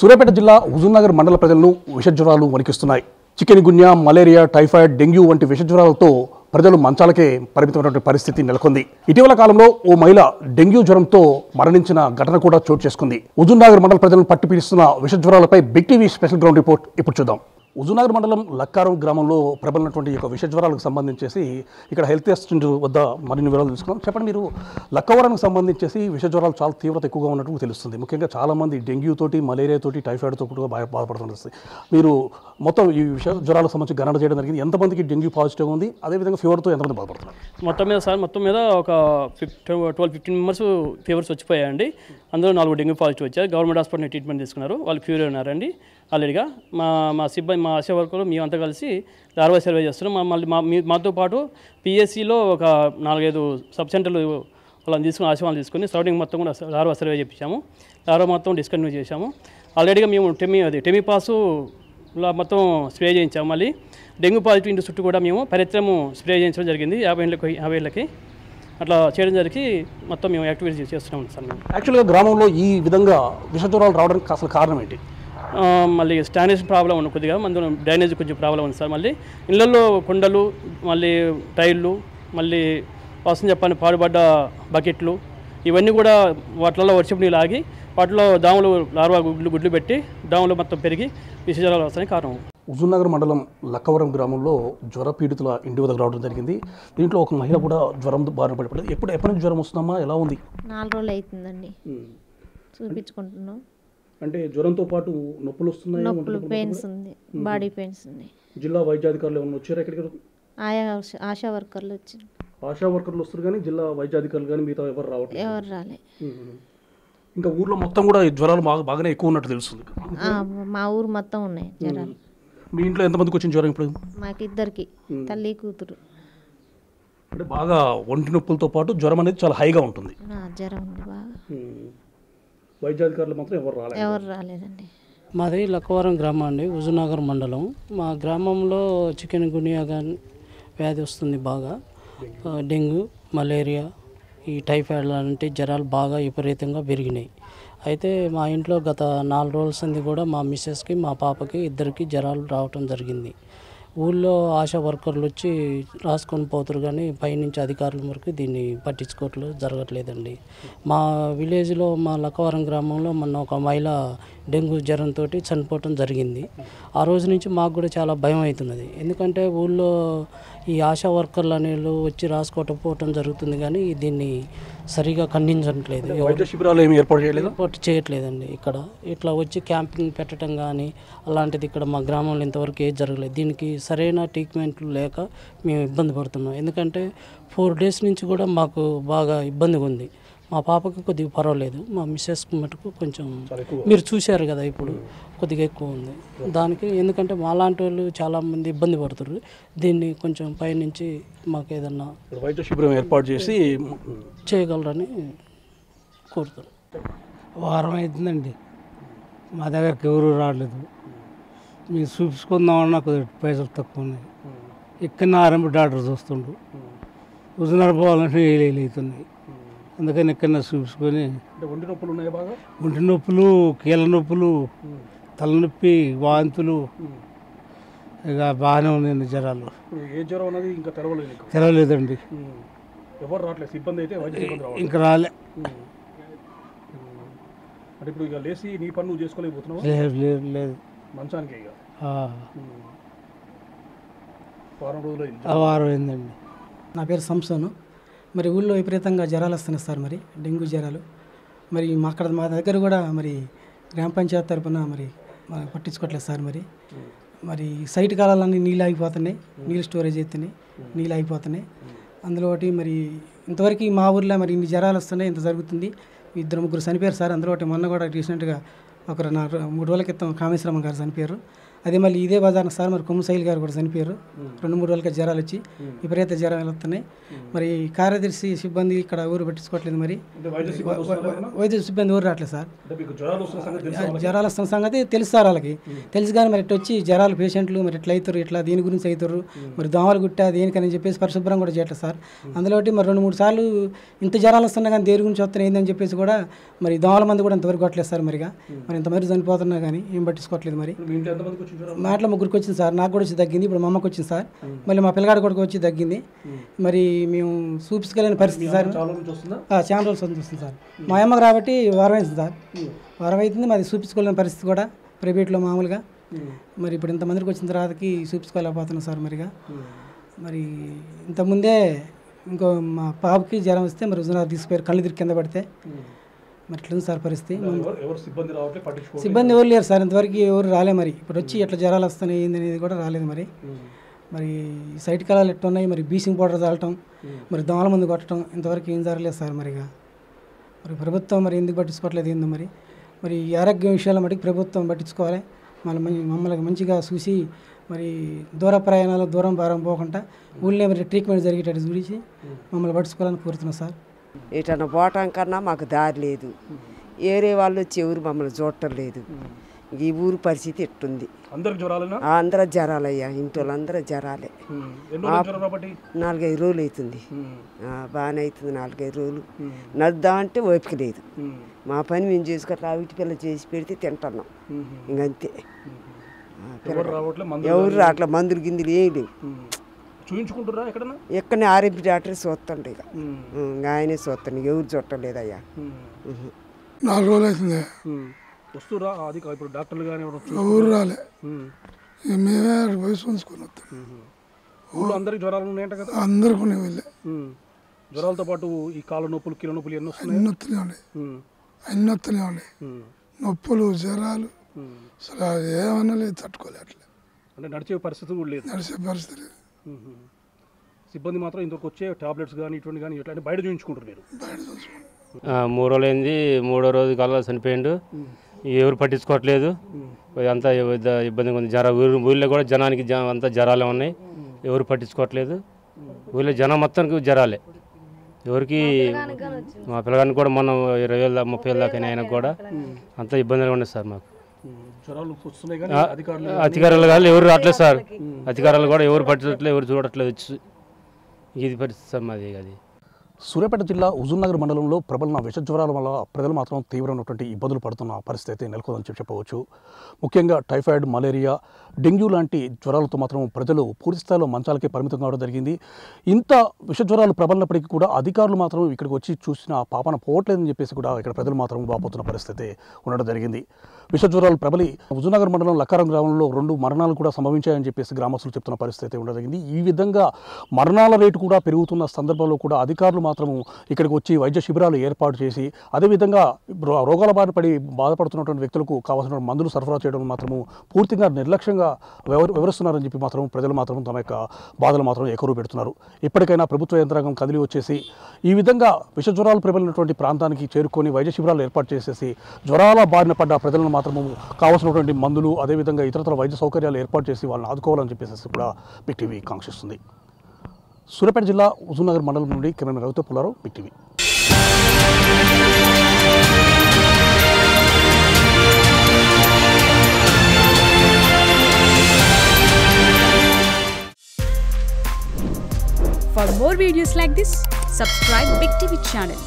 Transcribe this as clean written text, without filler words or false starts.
సూర్యాపేట జిల్లా హుజూర్నగర్ మండల ప్రజలను విషజ్వరాలు వణికిస్తున్నాయి. చికెన్ గున్యా, మలేరియా, టైఫాయిడ్, డెంగ్యూ వంటి విషజ్వరాలతో ప్రజలు మంచాలకే పరిమితమైనటువంటి పరిస్థితి నెలకొంది. ఇటీవల కాలంలో ఓ మహిళ డెంగ్యూ జ్వరంతో మరణించిన ఘటన కూడా చోటు చేసుకుంది. హుజూర్నగర్ మండల ప్రజలను పట్టిపీడిస్తున్న విషజ్వరాలపై big TV special ground report ఇప్పుడు చూద్దాం. హుజూర్నగర్ మండలం లక్కారం గ్రామంలో ప్రబలినటువంటి ఒక విషజ్వరాలకు సంబంధించేసి ఇక్కడ హెల్త్ అసిస్టెంట్ వద్ద మరిన్ని వివరాలు తెలుసుకున్నాం. చెప్పండి, మీరు లక్కవరానికి సంబంధించేసి విషజ్వరాలు చాలా తీవ్రత ఎక్కువగా ఉన్నట్టు తెలుస్తుంది. ముఖ్యంగా చాలామంది డెంగ్యూ తోటి, మలేరియా తోటి, టైఫాయిడ్తో కూడా బాధపడుతుంది. మీరు మొత్తం ఈ విషజ్వరాలకు సంబంధించి గణన చేయడం జరిగింది. ఎంతమందికి డెంగ్యూ పాజిటివ్ ఉంది, అదేవిధంగా ఫీవర్తో ఎంతమంది బాధపడుతున్నారు? మొత్తం మీద ఒక 12-15 మెంబర్స్ ఫీవర్స్ వచ్చిపోయాయండి. అందులో 4 డెంగ్యూ పాజిటివ్ వచ్చారు. గవర్నమెంట్ హాస్పిటల్ ట్రీట్మెంట్ తీసుకున్నారు. వాళ్ళు క్యూర్ ఉన్నారండి ఆల్రెడీగా. మా సిబ్బంది, మా ఆశా వర్కర్లు మేమంతా కలిసి లార్వా సర్వే చేస్తున్నాం. మాతో పాటు పిఎస్సిలో ఒక 4-5 సబ్ సెంటర్లు వాళ్ళని తీసుకుని, ఆశవాళ్ళని తీసుకుని సరౌండింగ్ మొత్తం కూడా లార్వా సర్వే చేయించాము. లార్వా మొత్తం డిస్కంటిన్యూ చేశాము. ఆల్రెడీగా మేము టెమిపాసు మొత్తం స్ప్రే చేయించాము. మళ్ళీ డెంగ్యూ పాజిటివ్ ఇంటి చుట్టూ కూడా మేము పరిత్రము స్ప్రే చేయించడం జరిగింది. 50 ఏళ్ళకి అట్లా చేయడం జరిగి మొత్తం మేము యాక్టివిటీ చేస్తున్నాం సార్. మేము యాక్చువల్గా గ్రామంలో ఈ విధంగా విషజ్వరాలు రావడానికి అసలు కారణం ఏంటి? మళ్ళీ స్టానేషన్ ప్రాబ్లం ఉంది, కొద్దిగా మందు డ్రైనేజ్ కొంచెం ప్రాబ్లం ఉంది సార్. మళ్ళీ ఇళ్లలో కుండలు, మళ్ళీ టైర్లు, మళ్ళీ వస్తుంది చెప్పని పాడుబడ్డ బకెట్లు, ఇవన్నీ కూడా వాటిల్లో వర్షపు నీళ్ళు ఆగి వాటిలో దోమలు లార్వా గుడ్లు పెట్టి దోమలు మొత్తం పెరిగి విషజ్వరాలు వస్తాయని కారణం. హుజూర్నగర్ మండలం లక్కవరం గ్రామంలో జ్వర పీడితుల ఇంటి వద్దకు రావడం జరిగింది. దీంట్లో ఒక మహిళ కూడా జ్వరం బారిన పడిపోయింది. ఎప్పటి నుంచి జ్వరం వస్తుందమ్మా, ఎలా ఉంది? 4 రోజులు అవుతుందండి చూపించుకుంటున్నాం. అంటే జ్వరంతో పాటు నొప్పులు వస్తున్నాయి, నొప్పులు, పెయిన్స్ ఉంది, బాడీ పెయిన్స్ ఉన్నాయి. జిల్లా వైద్యాధికారులు ఏమన్నా వచ్చారా ఇక్కడికి? ఆశా వర్కర్లు వచ్చారు. ఆశా వర్కర్లు వస్తారు కానీ జిల్లా వైద్యాధికారులు కానీ మిగతా ఎవరు రావట్లేదు? ఎవరు రాలే. ఇంకా ఊర్లో మొత్తం కూడా ఈ జ్వరాలు బాగానే ఎక్కువ ఉన్నట్టు తెలుస్తుంది. మా ఊరు మొత్తం ఉన్నాయి జ్వరాలు. మీ ఇంట్లో ఎంతమందికి వచ్చిన జ్వరం ఇప్పుడు? మాకు 2కి, తల్లి కూతురు. అంటే బాగా ఒంటి నొప్పులతో పాటు జ్వరం అనేది చాలా హైగా ఉంటుంది. జ్వరం ఉంది బాగా. వైద్యాధికారులు మాత్రం ఎవరు రాలేదండి. మాది లక్కవరం గ్రామం అండి, హుజూర్నగర్ మండలం. మా గ్రామంలో చికెన్ గునియా కానీ వ్యాధి వస్తుంది బాగా. డెంగ్యూ, మలేరియా, ఈ టైఫాయిడ్ లాంటి జ్వరాలు బాగా విపరీతంగా పెరిగినాయి. అయితే మా ఇంట్లో గత 4 రోజుల సంది కూడా మా మిస్సెస్కి, మా పాపకి 2కి జ్వరాలు రావటం జరిగింది. ఊళ్ళో ఆశా వర్కర్లు వచ్చి రాసుకొని పోతారు కానీ పైనుంచి అధికారుల వరకు దీన్ని పట్టించుకోవట్లేదు, జరగట్లేదండి. మా విలేజ్లో, మా లక్కవరం గ్రామంలో మొన్న ఒక మహిళ డెంగ్యూ జ్వరంతో చనిపోవటం జరిగింది. ఆ రోజు నుంచి మాకు కూడా చాలా భయం అవుతున్నది. ఎందుకంటే ఊళ్ళో ఈ ఆశా వర్కర్లు అనేవాళ్ళు వచ్చి రాసుకోవటం జరుగుతుంది కానీ దీన్ని సరిగా ఖండించట్లేదు. శిబిరాలు ఏమి ఏర్పాటు చేయట్లేదండి. ఇక్కడ ఇట్లా వచ్చి క్యాంపింగ్ పెట్టడం కానీ అలాంటిది ఇక్కడ మా గ్రామంలో ఇంతవరకు ఏది జరగలేదు. దీనికి సరైన ట్రీట్మెంట్లు లేక మేము ఇబ్బంది పడుతున్నాం. ఎందుకంటే 4 డేస్ నుంచి కూడా మాకు బాగా ఇబ్బందిగా ఉంది. మా పాపకి కొద్దిగా పర్వాలేదు, మా మిస్సెస్కి మటుకు కొంచెం మీరు చూశారు కదా ఇప్పుడు కొద్దిగా ఎక్కువ ఉంది. దానికి ఎందుకంటే మాలాంటి వాళ్ళు చాలామంది ఇబ్బంది పడుతున్నారు. దీన్ని కొంచెం పైనుంచి మాకు ఏదన్నా వైద్య శిబిరం ఏర్పాటు చేసి చేయగలరని కోరుతున్నాను. వారం అవుతుందండి, మా దగ్గరికి ఎవరు రాలేదు. మీరు చూపించుకుందామన్నా కొద్దిగా పైసలు తక్కువ ఉన్నాయి. ఎక్కడ ఆర్ఎంపీ డాక్టర్ చూస్తుండ్రు, హుజూర్నగర్ పోవాలంటే ఏళ్ళు అవుతున్నాయి. అందుకని ఎక్కడన్నా చూపించుకొని ఒంటి నొప్పులు, కీళ్ళ నొప్పులు, తలనొప్పి, వాంతులు ఇక బాగానే ఉన్నాయండి జ్వరాలు. తెలవలేదండి, ఇంకా రాలే. లేదు, వారం అయిందండి. నా పేరు సంసోను. మరి ఊళ్ళో విపరీతంగా జ్వరాలు వస్తున్నాయి సార్. మరి డెంగ్యూ జ్వరాలు మరి మా దగ్గర కూడా మరి గ్రామ పంచాయతీ తరఫున మరి పట్టించుకోవట్లేదు సార్. మరి సైట్ కాలాలన్నీ నీళ్ళు ఆగిపోతున్నాయి, నీళ్ళు స్టోరేజ్ అవుతున్నాయి, నీళ్ళు ఆగిపోతున్నాయి. అందులో ఒకటి మరి ఇంతవరకు మా ఊర్లో మరి ఇన్ని జ్వరాలు వస్తున్నాయి, ఇంత జరుగుతుంది. 2-3 చనిపోయారు సార్. అందులో ఒకటి మొన్న కూడా రీసెంట్గా 3 రోజుల క్రితం కామేశ్వరమ్మ గారు చనిపోయారు. అదే మళ్ళీ ఇదే బజార్న సార్ మరి కొమ్ము శైలి గారు కూడా చనిపోయారు. 2-3 రోజులకి జ్వరాలు వచ్చి విపరీత జ్వరాలు వస్తున్నాయి. మరి కార్యదర్శి సిబ్బంది ఇక్కడ ఊరు పట్టించుకోవట్లేదు. మరి వైద్య సిబ్బంది ఊరు రావట్లేదు సార్. జ్వరాలు వస్తున్న సంగతి తెలుసు సార్ వాళ్ళకి తెలుసు, కానీ మరి ఇట్లా వచ్చి జ్వరాలు పేషెంట్లు మరి ఇట్లా అవుతారు, ఇట్లా దీని గురించి అవుతారు, మరి దోమలు గుట్టా దేనికని చెప్పేసి పరిశుభ్రం కూడా చేయట్లేదు సార్. అందులో మరి 2-3 సార్లు ఇంత జ్వరాలు వస్తున్నా కానీ దేని గురించి వస్తున్నాయి ఏందని చెప్పేసి కూడా మరి దోమల మంది కూడా ఇంతవరకు కొట్టలేదు సార్. మరి ఇంతమంది చనిపోతున్నా కానీ ఏం పట్టించుకోవట్లేదు. మరి మా ఇంట్లో 3కి వచ్చింది సార్, నాకు కూడా వచ్చి తగ్గింది, ఇప్పుడు మా అమ్మకి వచ్చింది సార్, మళ్ళీ మా పిల్లగాడు కూడా వచ్చి తగ్గింది. మరి మేము చూపించుకోలేని పరిస్థితి సార్, చాలా రోజులు వస్తుంది సార్. మా అమ్మకి రాబట్టి వారం అవుతుంది సార్, వారం అవుతుంది. మరి చూపించుకోలేని పరిస్థితి కూడా ప్రైవేట్లో మామూలుగా. మరి ఇప్పుడు ఇంతమందికి వచ్చిన తర్వాతకి చూపించుకోలేకపోతున్నాం సార్. మరి ఇంతకుముందే ఇంకో మా పాపకి జ్వరం వస్తే మరి రుజునారు తీసుకుపోయారు, కళ్ళు తిరిగి కింద పడితే. మరి ఇట్లా సార్ పరిస్థితి. సిబ్బంది ఎవరు లేరు సార్, ఇంతవరకు ఎవరు రాలే. మరి ఇప్పుడు వచ్చి ఎట్లా జ్వరాలు వస్తున్నాయి ఏందనేది కూడా రాలేదు. మరి సైట్ కళాలు ఎట్లా ఉన్నాయి, మరి బ్లీచింగ్ పౌడర్ చల్లటం, మరి దోమల మందు కొట్టడం ఇంతవరకు ఏం జరగలేదు సార్. మరి ప్రభుత్వం మరి ఎందుకు పట్టించుకోవట్లేదు ఏందో. మరి ఈ ఆరోగ్య విషయాల మటుకు ప్రభుత్వం పట్టించుకోవాలి. మమ్మల్ని మంచిగా చూసి మరి దూర ప్రయాణాలు దూరం భారం పోకుండా ఊళ్ళో మరి ట్రీట్మెంట్ జరిగేటట్టు చూసి మమ్మల్ని పట్టించుకోవాలని కోరుతున్నాం సార్. ఎటన్నా పోవటం కన్నా మాకు దారి లేదు, ఏరే వాళ్ళు వచ్చి ఎవరు మమ్మల్ని చూడటం లేదు. ఈ ఊరు పరిస్థితి ఎట్టుంది, అందరూ జ్వరాలయ్యా, ఇంట్లో అందరూ జ్వరాలే. 4-5 రోజులు అవుతుంది, బాగానే అవుతుంది. 4-5 రోజులు నడుద్దామంటే ఓపిక లేదు. మా పని మేము చేసుకుంటా వీటి పిల్ల చేసి పెడితే తింటున్నాం, ఇంకంతే. ఎవరు రావట్లే, మందులు గిందులు ఏం లేవు. ఎక్కడనే ఆర్ఎంపీ డాక్టర్ చూస్తుండే, ఇక ఆయనే చూస్తాను, ఎవరు చూడటం లేదయ్యా. 4 రోజులు అవుతుంది ఊరు రాలే, మేమే వయసు ఉంచుకొని వస్తాం. అందరికి జ్వరాలు ఉన్నాయంట కదా? అందరికి ఉన్నాయి వెళ్ళే జ్వరాలతో పాటు ఈ కాళ్ళ నొప్పులు, కీళ్ళ నొప్పులు ఎన్ని అన్నీ వస్తూనే ఉన్నాయి. నొప్పులు, జ్వరాలు అసలు ఏమన్నా లేదు, తట్టుకోలేట్లే. అంటే నడిచే పరిస్థితి కూడా లేదు. నడిచే పరిస్థితి లేదు. సిబ్బంది మాత్రం ఇంతకు వచ్చే టాబ్లెట్స్ కానీ ఇటువంటి కానీ ఇట్లా బయట చూపించుకుంటారు. మీరు బయట చూసుకుంటారు. 3 రోజులు అయింది, 3వ రోజు కల్లా చనిపోయిండు. ఎవరు పట్టించుకోవట్లేదు, అంతా ఇబ్బందిగా ఉంది. ఊళ్ళో కూడా జనానికి అంతా జ్వరాలే ఉన్నాయి, ఎవరు పట్టించుకోవట్లేదు. ఊళ్ళో జనం మొత్తానికి జ్వరాలే, ఎవరికి. మా పిల్లగానికి కూడా మనం 20,000 30,000 దాకా ఆయనకు కూడా అంత ఇబ్బందిగా ఉన్నాయి సార్. మాకు అధికారులు కానీ ఎవరు రావట్లేదు సార్, అధికారులు కూడా ఎవరు పట్టించట్లేదు, ఎవరు చూడట్లేదు. ఇది పరిస్థితి సార్ మాది. అది సూర్యాపేట జిల్లా హుజూర్నగర్ మండలంలో ప్రబలిన విష జ్వరాల వల్ల ప్రజలు మాత్రం తీవ్రమైనటువంటి ఇబ్బందులు పడుతున్న పరిస్థితి అయితే నెలకొందని చెప్పవచ్చు. ముఖ్యంగా టైఫాయిడ్, మలేరియా, డెంగ్యూ లాంటి జ్వరాలతో మాత్రం ప్రజలు పూర్తి స్థాయిలో మంచాలకే పరిమితం కావడం జరిగింది. ఇంత విష జ్వరాలు ప్రబలినప్పటికీ కూడా అధికారులు మాత్రం ఇక్కడికి వచ్చి చూసిన పాపన పోవట్లేదని చెప్పేసి కూడా ఇక్కడ ప్రజలు మాత్రం వాపోతున్న పరిస్థితి ఉండడం జరిగింది. విష జ్వరాలు ప్రబలి హుజూర్నగర్ మండలం లక్కారం గ్రామంలో 2 మరణాలు కూడా సంభవించాయని చెప్పేసి గ్రామస్తులు చెప్తున్న పరిస్థితి ఉండడం జరిగింది. ఈ విధంగా మరణాల రేటు కూడా పెరుగుతున్న సందర్భంలో కూడా అధికారులు మాత్రము ఇక్కడికి వచ్చి వైద్య శిబిరాలు ఏర్పాటు చేసి అదేవిధంగా రోగాల బారిన పడి బాధపడుతున్నటువంటి వ్యక్తులకు కావాల్సిన మందులు సరఫరా చేయడం మాత్రము పూర్తిగా నిర్లక్ష్యంగా వివరిస్తున్నారని చెప్పి మాత్రం ప్రజలు మాత్రం తమ యొక్క బాధలు మాత్రం ఎకరు పెడుతున్నారు. ఇప్పటికైనా ప్రభుత్వ యంత్రాంగం కదిలి వచ్చేసి ఈ విధంగా విష జ్వరాలు ప్రబలినటువంటి ప్రాంతానికి చేరుకొని వైద్య శిబిరాలు ఏర్పాటు చేసేసి జ్వరాల బారిన పడ్డ ప్రజలను మాత్రము కావాల్సినటువంటి మందులు అదేవిధంగా ఇతరత్ర వైద్య సౌకర్యాలు ఏర్పాటు చేసి వాళ్ళని ఆదుకోవాలని చెప్పేసి కూడా బిగ్ టీవీ కాంక్షిస్తుంది. సూర్యాపేట జిల్లా హుజూర్నగర్ మండలం నుండి కిరణ్ రవితో Pullarao, big TV. For more videos like this, subscribe Big TV channel.